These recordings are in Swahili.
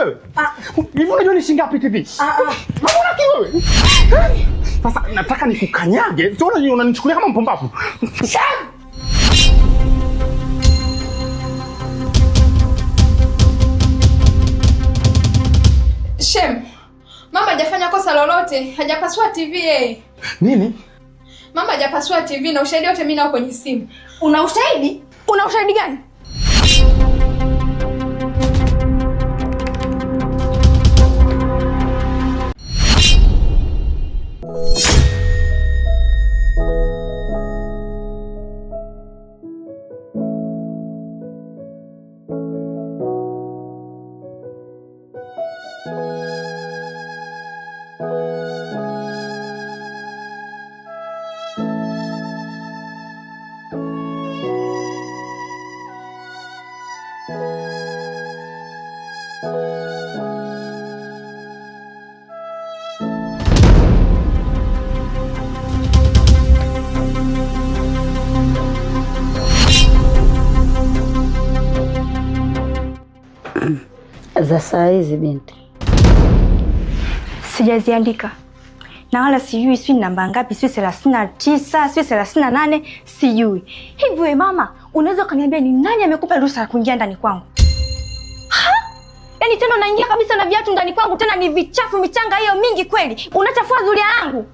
wewe? Hivi unajua ni shilingi ngapi TV? Mbona kiwewe? Sasa nataka nikukanyage. Sio unanichukulia kama mpumbavu. Shem, mama hajafanya kosa lolote, hajapasua TV yeye. Nini? Mama hajapasua TV na ushahidi wote mimi nao kwenye simu. Una ushahidi? Una ushahidi gani? Za saa hizi binti sijaziandika na wala sijui sijui namba ngapi, sijui 39, sijui 38, sijui. Hivi wewe mama, unaweza kuniambia ni nani amekupa ruhusa ya kuingia ndani kwangu? Yaani tena unaingia kabisa na viatu ndani kwangu, tena ni vichafu, michanga hiyo mingi kweli. Unachafua zulia yangu.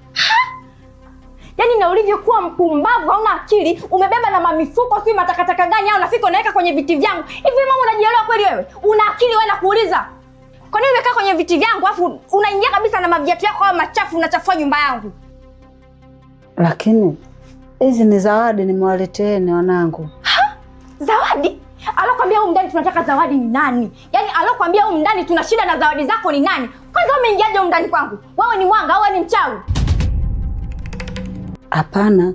Yaani na ulivyokuwa mpumbavu, hauna akili, umebeba na mamifuko sio matakataka gani au nafika unaweka kwenye viti vyangu. Hivi mama unajielewa kweli wewe? Una akili wewe na kuuliza? Kwa nini umekaa kwenye viti vyangu afu unaingia kabisa na maviatu yako au machafu unachafua nyumba yangu? Lakini hizi ni zawadi nimewaleteeni wanangu. Zawadi? Alokuambia huko ndani tunataka zawadi ni nani? Yaani alokuambia huko ndani tuna shida na zawadi zako ni nani? Kwanza umeingiaje huko ndani kwangu? Wewe ni mwanga au ni mchawi? Hapana.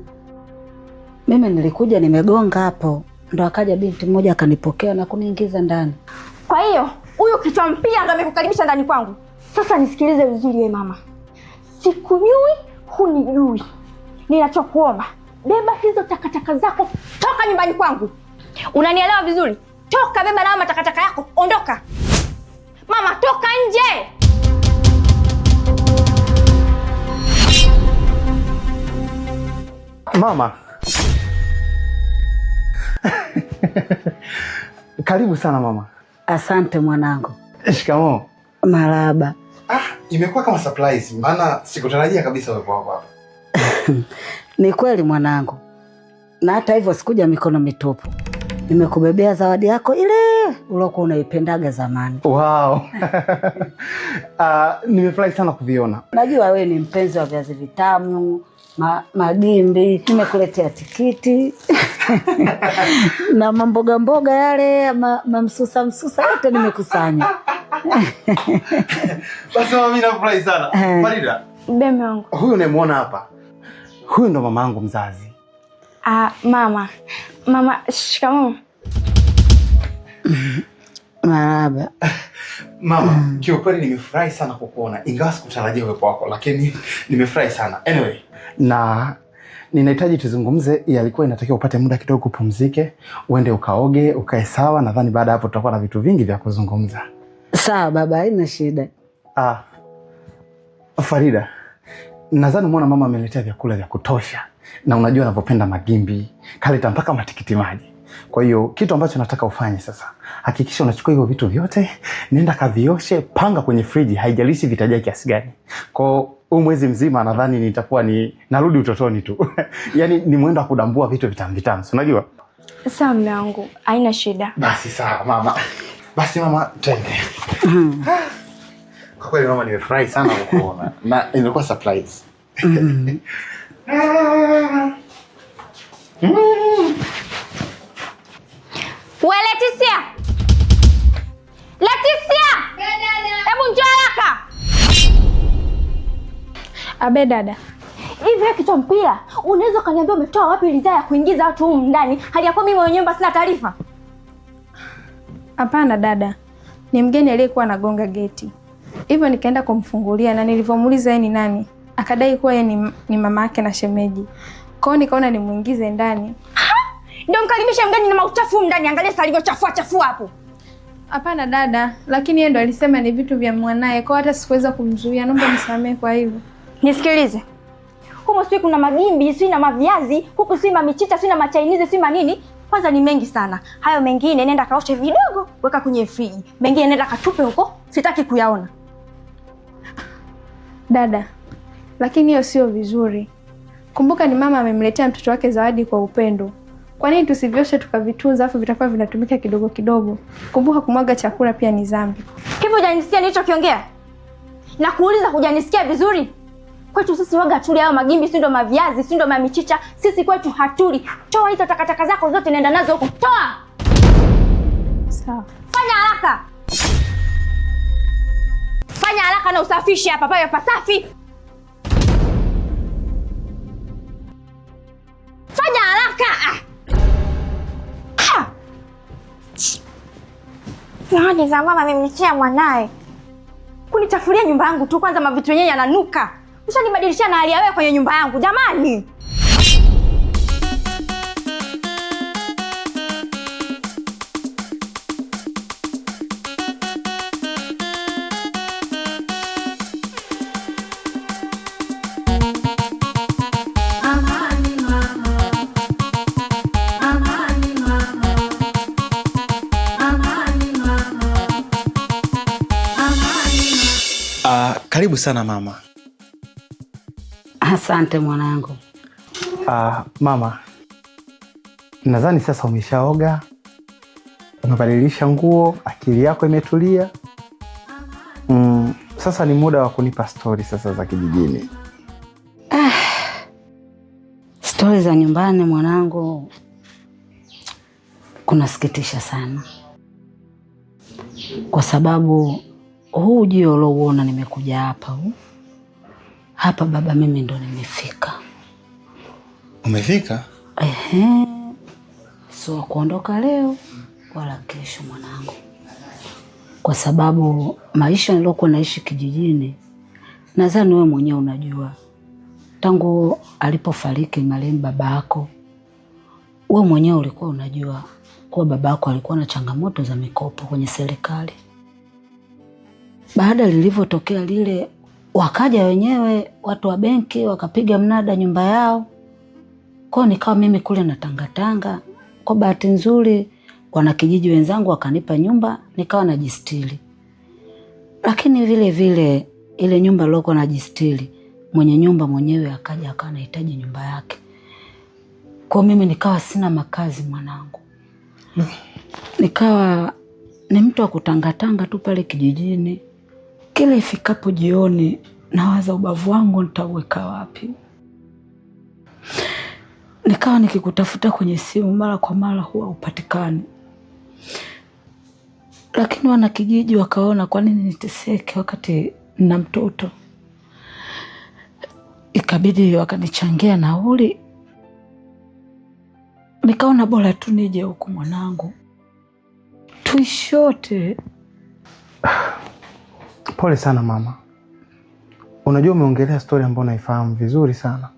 Mimi nilikuja nimegonga hapo, ndo akaja binti mmoja akanipokea na kuniingiza ndani. Kwa hiyo huyu kichwa mpia ndo amekukaribisha ndani kwangu. Sasa nisikilize vizuri wewe mama. Sikujui, hunijui. Ninachokuomba, beba hizo takataka zako, toka nyumbani kwangu. Unanielewa vizuri? Toka, beba na takataka yako, ondoka. Mama, toka nje. Mama. Karibu sana mama. Asante mwanangu. Shikamoo. Marahaba. Imekuwa kama surprise, maana sikutarajia kabisa wewe hapo hapa. Ni kweli mwanangu. Na hata hivyo sikuja mikono mitupu. Nimekubebea zawadi yako ile ulokuwa unaipendaga zamani. Wow. Nimefurahi sana kuviona. Najua wewe ni mpenzi wa viazi vitamu, magimbi, nimekuletea tikiti. Na mamboga mboga yale, msusa yote nimekusanya. Basi mimi nafurahi sana. Farida. Beme wangu. Huyu unayemwona hapa, huyu ndo mama yangu mzazi. Mama. Mama, shikamoo. Marahaba. Mama, kiukweli nimefurahi sana kukuona. Ingawa sikutarajia uwepo wako, lakini nimefurahi sana. Anyway, na ninahitaji tuzungumze. Yalikuwa inatakiwa upate muda kidogo kupumzike, uende ukaoge, ukae sawa. Nadhani baada hapo tutakuwa na vitu vingi vya kuzungumza. Sawa baba, haina shida. Farida, nadhani umeona mama ameletea vyakula vya kutosha. Na unajua ninapopenda magimbi, kaleta mpaka matikiti maji. Kwa hiyo kitu ambacho nataka ufanye sasa, hakikisha unachukua hivyo vitu vyote, nenda kavioshe, panga kwenye friji, haijalishi vitajaa kiasi gani. Kwa huu mwezi mzima nadhani nitakuwa narudi utotoni tu. Yaani ni mwendo wa kudambua vitu vitamu, unajua? Sawa mume wangu, haina shida. Basi sawa mama. Basi mama, twende. Kwa kweli mama nimefurahi sana kukuona. Na imekuwa surprise. Leticia! Leticia! Hebu njoo haraka. Abe dada. Hivi kichwa mpira, unaweza kaniambia umetoa wapi ridhaa ya kuingiza watu humu ndani hali ya kuwa mimi mwenyewe nyumba sina taarifa? Hapana dada. Ni mgeni aliyekuwa anagonga geti. Hivyo nikaenda kumfungulia na nilivyomuuliza yeye ni nani, akadai kuwa yeye ni mama yake na shemeji. Kwa hiyo nikaona nimuingize ndani. Ndio mkaribisha mgeni na mauchafu ndani, angalia sasa alivyochafua hapo. Hapana dada, lakini yeye ndo alisema ni vitu vya mwanae, kwa hata sikuweza kumzuia. Naomba nisamehe kwa hivyo. Nisikilize. Huko sio kuna magimbi, sio na maviazi, huko sio mamichicha, sio na machainizi, sio manini. Kwanza ni mengi sana. Hayo mengine nenda kaoshe vidogo, weka kwenye friji. Mengine nenda katupe huko, sitaki kuyaona. Dada, lakini hiyo sio vizuri. Kumbuka ni mama amemletea mtoto wake zawadi kwa upendo. Kwa nini tusivyoshe tukavitunza afu vitakuwa vinatumika kidogo kidogo? Kumbuka kumwaga chakula pia ni dhambi. Hivi hujanisikia nilichokiongea? Na kuuliza hujanisikia vizuri? Kwetu sisi waga hatuli hayo magimbi, si ndo maviazi, si ndo mamichicha. Sisi kwetu hatuli. Toa hizo takataka zako zote nenda nazo huko. Toa! Sawa. Fanya haraka. Fanya haraka na usafishe hapa pawe pasafi. Fanya haraka. Yaani za mama amemletea mwanae. Kunichafulia nyumba yangu tu, kwanza mavitu yenyewe yananuka. Ushanibadilishia na hali ya wewe kwenye nyumba yangu jamani. Karibu sana mama. Asante mwanangu. Mama, nadhani sasa umeshaoga, umebadilisha nguo, akili yako imetulia. Sasa ni muda wa kunipa stori sasa za kijijini. Stori za nyumbani mwanangu, kunasikitisha sana, kwa sababu huu ujio ulouona nimekuja hapa baba, mimi ndo nimefika. Umefika? Sio kuondoka leo wala kesho mwanangu, kwa sababu maisha nilokuwa naishi kijijini, nadhani wewe mwenyewe unajua, tangu alipofariki marehemu baba yako, wewe mwenyewe ulikuwa unajua kuwa baba yako alikuwa na changamoto za mikopo kwenye serikali. Baada lilivyotokea lile, wakaja wenyewe watu wa benki wakapiga mnada nyumba yao. Kwa nikawa mimi kule na tangatanga. Kwa bahati nzuri wanakijiji wenzangu wakanipa nyumba, nikawa najistiri. Lakini vile vile ile nyumba nilikuwa najistiri, mwenye nyumba mwenyewe akaja akawa anahitaji nyumba yake. Kwa mimi nikawa sina makazi mwanangu. Nikawa ni mtu wa kutangatanga tu pale kijijini. Kila ifikapo jioni nawaza ubavu wangu nitauweka wapi. Nikawa nikikutafuta kwenye simu mara kwa mara huwa upatikani. Lakini wanakijiji wakaona kwa nini niteseke wakati nina mtoto. Ikabidi wakanichangia nauli. Nikaona bora tu nije huku mwanangu, tuishote. Pole sana mama. Unajua umeongelea story ambayo naifahamu vizuri sana.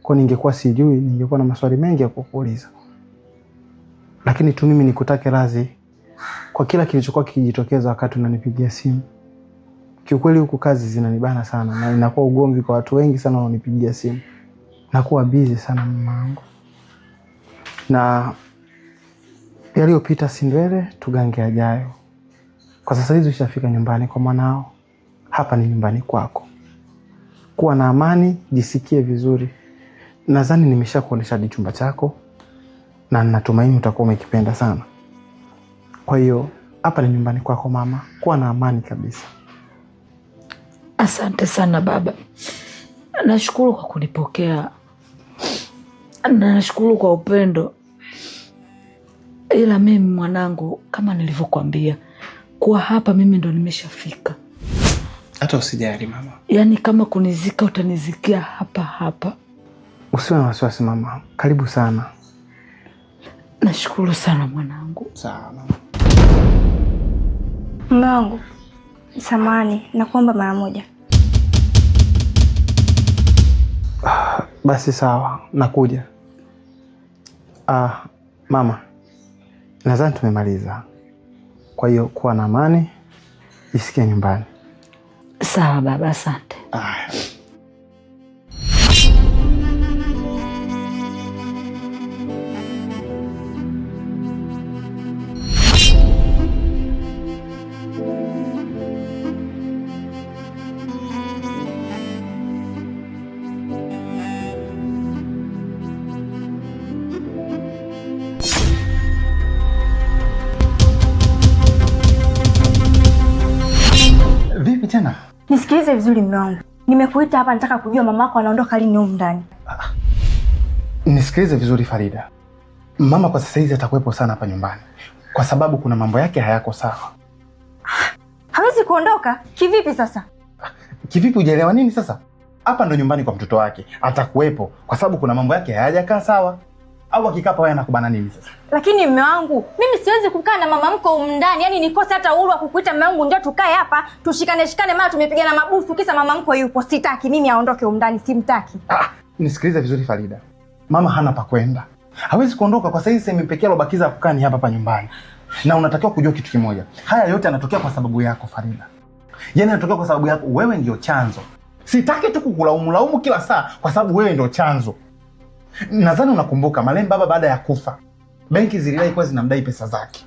Kwa ningekuwa sijui, ningekuwa na maswali mengi ya kukuuliza. Lakini tu mimi nikutake radhi kwa kila kilichokuwa kikijitokeza wakati unanipigia simu. Kiukweli huku kazi zinanibana sana na inakuwa ugomvi kwa watu wengi sana wanaonipigia simu. Nakuwa busy sana mamangu. Na yaliyopita si ndwele, tugange yajayo. Kwa sasa hizi ushafika nyumbani kwa mwanao. Hapa ni nyumbani kwako. Kuwa na amani, jisikie vizuri. Nadhani nimeshakuonesha hadi chumba chako na natumaini utakuwa umekipenda sana. Kwa hiyo hapa ni nyumbani kwako mama. Kuwa na amani kabisa. Asante sana baba. Nashukuru kwa kunipokea. Nashukuru kwa upendo. Ila mimi mwanangu, kama nilivyokuambia, kuwa hapa mimi ndo nimeshafika. Hata usijali mama. Yaani kama kunizika utanizikia hapa. Usiwe na wasiwasi mama. Karibu sana. Nashukuru sana mwanangu. Sawa mama. Mume wangu, samahani, nakuomba mara moja. Basi sawa, nakuja. Mama, nadhani tumemaliza. Kwa hiyo kuwa na amani, isikie nyumbani. Sawa baba, asante. Vipi tena? Nisikilize vizuri mume wangu. Nimekuita hapa nataka kujua mamako anaondoka lini huko ndani. Nisikilize vizuri Farida. Mama kwa sasa hivi atakuwepo sana hapa nyumbani kwa sababu kuna mambo yake hayako sawa. Hawezi kuondoka? Kivipi sasa? Kivipi, hujaelewa nini sasa? Hapa ndo nyumbani kwa mtoto wake. Atakuwepo kwa sababu kuna mambo yake hayajakaa sawa. Au akikaa hapa wewe anakubana nini sasa? Lakini mume wangu, mimi siwezi kukaa na mama mko huko ndani. Yaani nikose hata uhuru wa kukuita mume wangu njoo tukae hapa, tushikane mara tumepigana mabusu kisa mama mko yupo. Sitaki mimi aondoke huko ndani, simtaki. Nisikilize vizuri Farida. Mama hana pa kwenda. Hawezi kuondoka kwa sababu sehemu pekee alobakiza kukaa ni hapa nyumbani. Na unatakiwa kujua kitu kimoja. Haya yote yanatokea kwa sababu yako Farida. Yaani yanatokea kwa sababu yako, wewe ndio chanzo. Sitaki tu kukulaumu kila saa kwa sababu wewe ndio chanzo. Nadhani unakumbuka Marehemu baba baada ya kufa, benki zilidai kwa zinamdai pesa zake.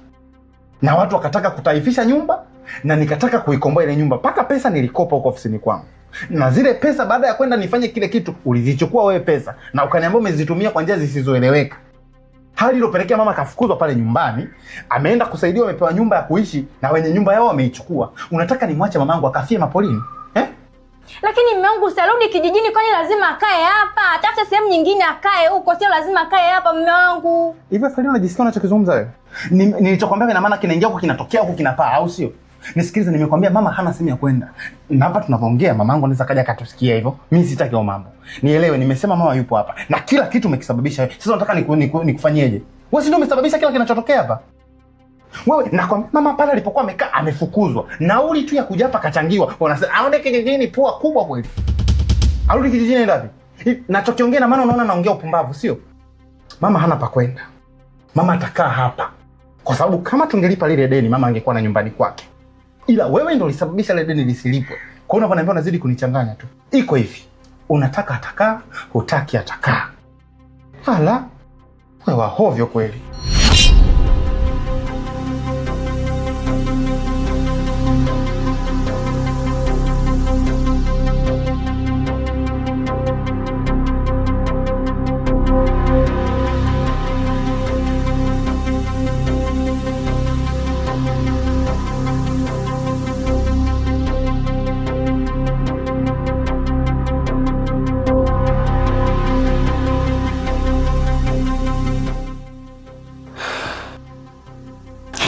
Na watu wakataka kutaifisha nyumba na nikataka kuikomboa ile nyumba. Paka pesa nilikopa huko ofisini kwangu. Na zile pesa baada ya kwenda nifanye kile kitu ulizichukua wewe pesa na ukaniambia umezitumia kwa njia zisizoeleweka. Hali iliyopelekea mama kafukuzwa pale nyumbani, ameenda kusaidiwa, amepewa nyumba ya kuishi na wenye nyumba yao wameichukua. Unataka nimwache mamangu akafie mapolini? Lakini mume wangu sarudi kijijini, kwani lazima akae hapa? Atafuta sehemu nyingine akae huko, sio lazima akae hapa mume wangu. Hivyo Farida unajisikia unachokizungumza wewe? Nilichokwambia ina maana kinaingia huko kinatokea huko kinapaa au sio? Nisikilize, nimekwambia mama hana sehemu ya kwenda. Na hapa tunapoongea mamangu anaweza kaja akatusikia hivyo. Mimi sitaki hiyo mambo. Nielewe, nimesema mama yupo hapa na kila kitu umekisababisha wewe. Sasa unataka nikufanyeje? Wewe si ndio umesababisha kila kinachotokea hapa? Wewe nakwambia mama pale alipokuwa amekaa amefukuzwa. Nauli tu ya kuja hapa kachangiwa. Unasema aende kijijini, pua kubwa kweli. Arudi kijijini ndapi? Nachokiongea na maana unaona naongea upumbavu, sio? Mama hana pa kwenda. Mama atakaa hapa. Kwa sababu kama tungelipa lile deni mama angekuwa na nyumbani kwake. Ila wewe ndio ulisababisha lile deni lisilipwe. Kwa hiyo unaniambia unazidi kunichanganya tu. Iko hivi. Unataka atakaa, hutaki atakaa. Hala. Wewe hovyo kweli.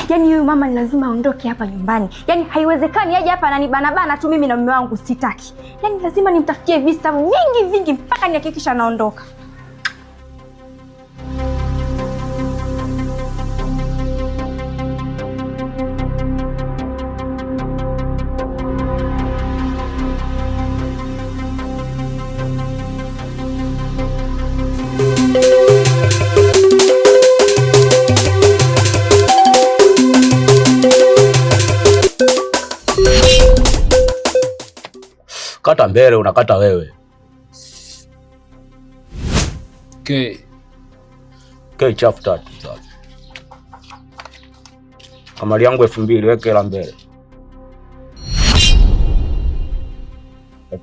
Yaani huyu mama ni lazima aondoke hapa nyumbani. Yaani haiwezekani aje hapa ananibanabana tu mimi na mume wangu, sitaki. Yaani lazima nimtafutie visa vingi mpaka nihakikisha anaondoka. Kata mbele unakata wewe. Chafu tatu sasa. Kamali yangu 2000 weke la mbele.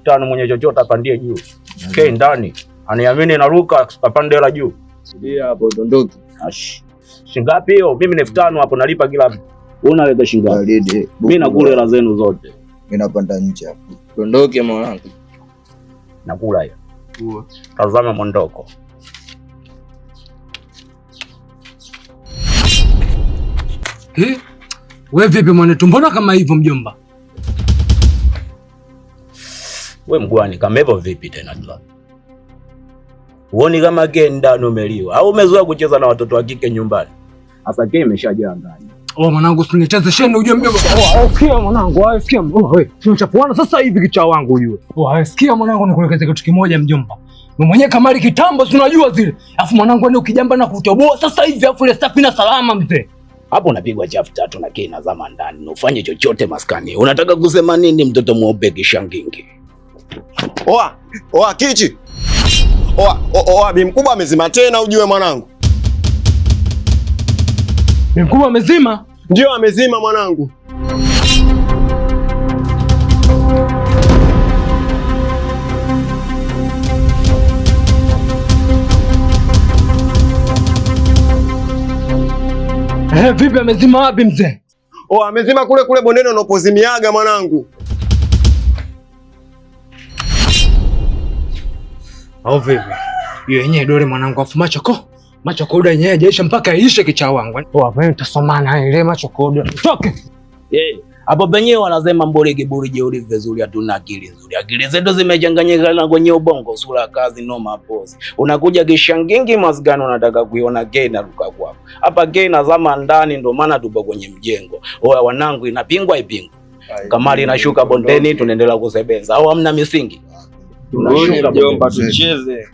5 mwenye chochote apandie juu. Ndani. Aniamini naruka apande la juu. Sidia hapo dondoki. Shingapi hiyo? Mimi ni 5000 hapo nalipa kila mtu. Unaweka shingapi? Mimi nakula hela zenu zote. Mimi napanda nje hapo. Dondoke mwanangu. Nakula hiyo. Tazama mondoko. Wewe vipi mwanetu, mbona kama hivyo mjomba? Wewe mgwani kama hivyo vipi tena tu? Uoni kama genda umeliwa au umezoea kucheza na watoto wa kike nyumbani? Sasa game imeshajaa ndani. Mwanangu usinicheze sheni ujue mjomba. Sikia mwanangu, sikia. Wewe, tunachapuana sasa hivi kicha wangu ujue. Sikia mwanangu, nikuelekeze kitu kimoja mjomba. Mimi mwenyewe Kamali kitambo si unajua zile. Alafu mwanangu ni ukijamba na kutoboa sasa hivi afu ile safi na salama mzee. Hapo unapigwa chafu tatu na kina zama ndani. Na ufanye chochote maskani. Unataka kusema nini mtoto mweupe kishangingi? Oa Kichi. Oa bi mkubwa amezima tena ujue mwanangu. Bi mkubwa amezima? Ndio amezima mwanangu. Vipi amezima wapi mzee? Amezima kule bondeni unapozimiaga mwanangu. Au vipi? Hiyo yenyewe dole mwanangu afu macho koda yenyewe hajaisha mpaka iishe kichwa wangu. Wewe utasomana ile macho koda. Toke. Hapo penyewe wanasema mbolege borije uli vizuri hatuna akili nzuri. Akili zetu zimechanganyika na kwenye ubongo sura kazi noma pose. Unakuja kishangingi maskani unataka kuiona gay na ruka kwako. Hapa gay na zama ndani ndio maana tupo kwenye mjengo. Oya wanangu inapingwa ipingwa. Kamali inashuka bondeni tunaendelea kusebenza au hamna misingi? Tunashuka mjomba tucheze.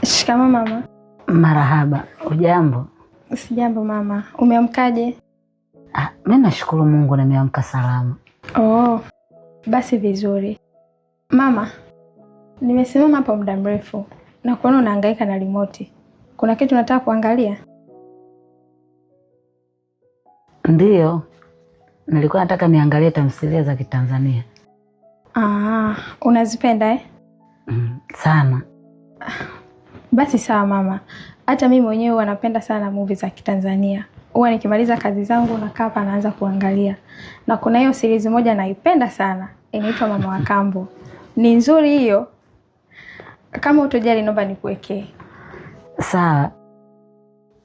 Shikamoo mama. Marahaba. Ujambo? Sijambo mama. Umeamkaje? Mimi nashukuru Mungu nimeamka salama. Basi vizuri. Mama, nimesimama hapa muda mrefu na kuona unahangaika na remote. Kuna kitu nataka kuangalia? Ndiyo. Nilikuwa nataka niangalie tamthilia za Kitanzania. Unazipenda Sana. Basi sawa mama. Hata mimi mwenyewe huwa napenda sana movie za Kitanzania. Huwa nikimaliza kazi zangu nakaa hapa naanza kuangalia. Na kuna hiyo series moja naipenda sana. Inaitwa Mama wa Kambo. Ni nzuri hiyo. Kama utojali naomba nikuwekee. Sawa.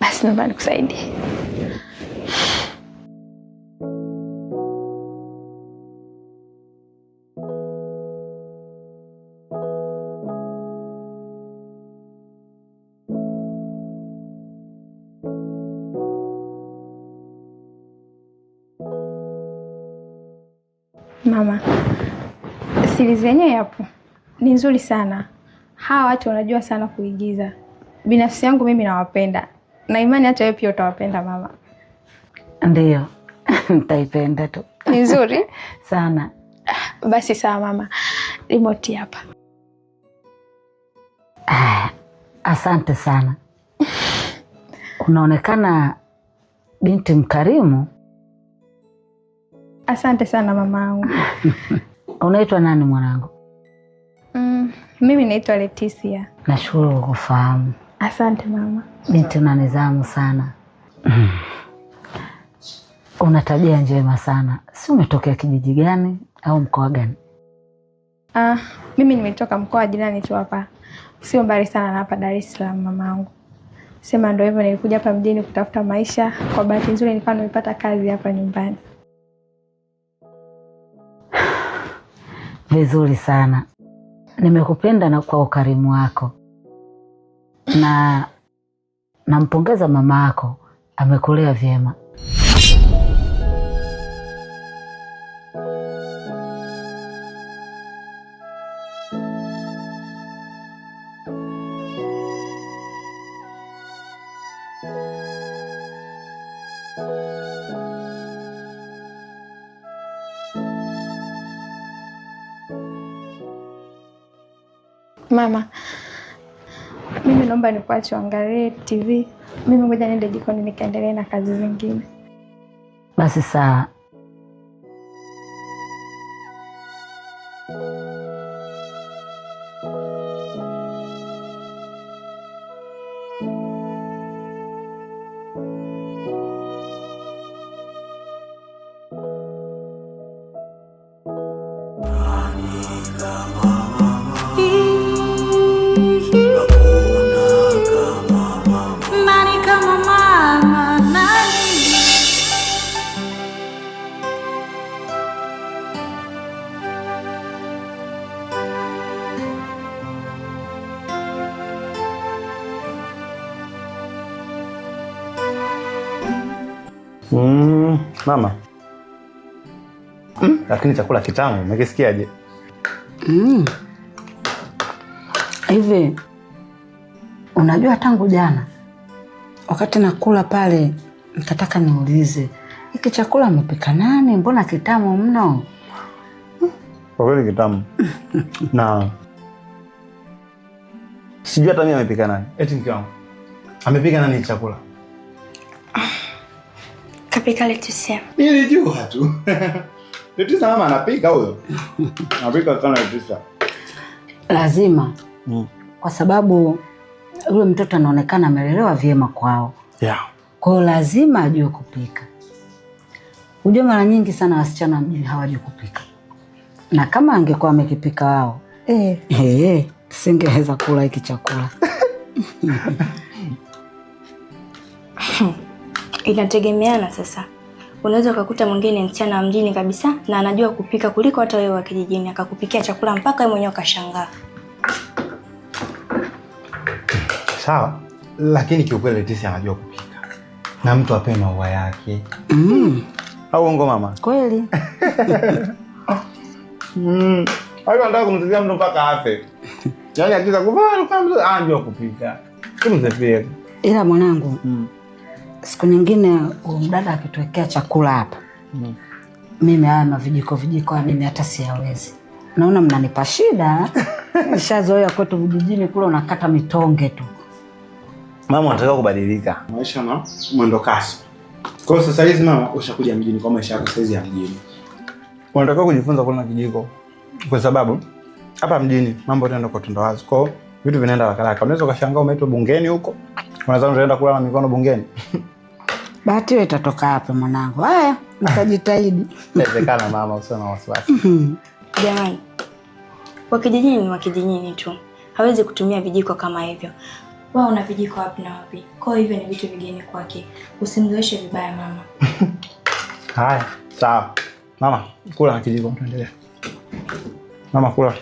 Basi naomba nikusaidie. Mama, series yenyewe hapo ni nzuri sana. Hawa watu wanajua sana kuigiza. Binafsi yangu mimi nawapenda. Na imani hata wewe pia utawapenda mama. Ndiyo. Nitaipenda tu. Ni nzuri sana. Basi sawa mama. Remote hapa. Asante sana. Unaonekana binti mkarimu. Asante sana mamangu. Unaitwa nani mwanangu? Mimi naitwa Leticia. Nashukuru kukufahamu. Asante mama. Binti una nidhamu sana. Una tabia njema sana. Si umetokea kijiji gani au mkoa gani? Mimi nimetoka mkoa jirani tu hapa. Sio mbali sana na hapa Dar es Salaam mamangu. Sema ndio hivyo, nilikuja hapa mjini kutafuta maisha. Kwa bahati nzuri nilikuwa nimepata kazi hapa nyumbani. Vizuri sana. Nimekupenda na kwa ukarimu wako. Na nampongeza mama yako, amekulea vyema. Mama, mimi naomba nikuache uangalie TV. Mimi ngoja niende jikoni nikaendelee na kazi zingine. Basi sawa. Mama. Lakini chakula kitamu, umekisikiaje? Hivi unajua tangu jana wakati nakula pale nikataka niulize hiki chakula amepika nani? Mbona kitamu mno? Kwa kweli kitamu. Na sijui hata mimi amepika nani. Eti mke wangu. Amepika nani chakula? Kapika Leticia. Nilijua tu. Leticia mama anapika huyo. Anapika sana Leticia. Lazima. Kwa sababu yule mtoto anaonekana amelelewa vyema kwao. Yeah. Kwa hiyo lazima ajue kupika. Unajua mara nyingi sana wasichana mjini hawajui kupika. Na kama angekuwa amekipika wao, tusingeweza kula hiki chakula. Inategemeana sasa. Unaweza ukakuta mwingine msichana wa mjini kabisa na anajua kupika kuliko hata wewe wa kijijini, akakupikia chakula mpaka wewe mwenyewe ukashangaa. Sawa, lakini kiukweli Leticia anajua kupika. Na mtu ape maua yake. Au uongo mama? Kweli. Hayo anataka kumtizia mtu mpaka afe. Yaani akitaka kuvaa kama anajua kupika. Kimzepie. Ila mwanangu, siku nyingine mdada akituwekea chakula hapa. Mimi haya mavijiko mimi hata siyawezi. Naona mnanipa shida. Nishazoea kwetu vijijini kule unakata mitonge tu. Mama anataka kubadilika. Maisha na mwendo kasi. Kwa sasa hizi mama ushakuja mjini kwa maisha yako saizi ya mjini. Unataka kujifunza kula na kijiko. Kwa sababu hapa mjini mambo yanaenda kwa tundawazi. Kwa hiyo vitu vinaenda haraka. Unaweza ukashangaa umeitwa bungeni huko. Unaweza unaenda kula na mikono bungeni. Bahati wewe itatoka hapa mwanangu. Haya, nitajitahidi. Inawezekana mama, usiwe na wasiwasi. Jamani. Wa kijijini ni wa kijijini tu. Hawezi kutumia vijiko kama hivyo. Wao una vijiko wapi na wapi? Kwa hivyo ni vitu vigeni kwake. Usimzoeshe vibaya mama. Haya, sawa. Mama, kula na kijiko tuendelee. Mama kula.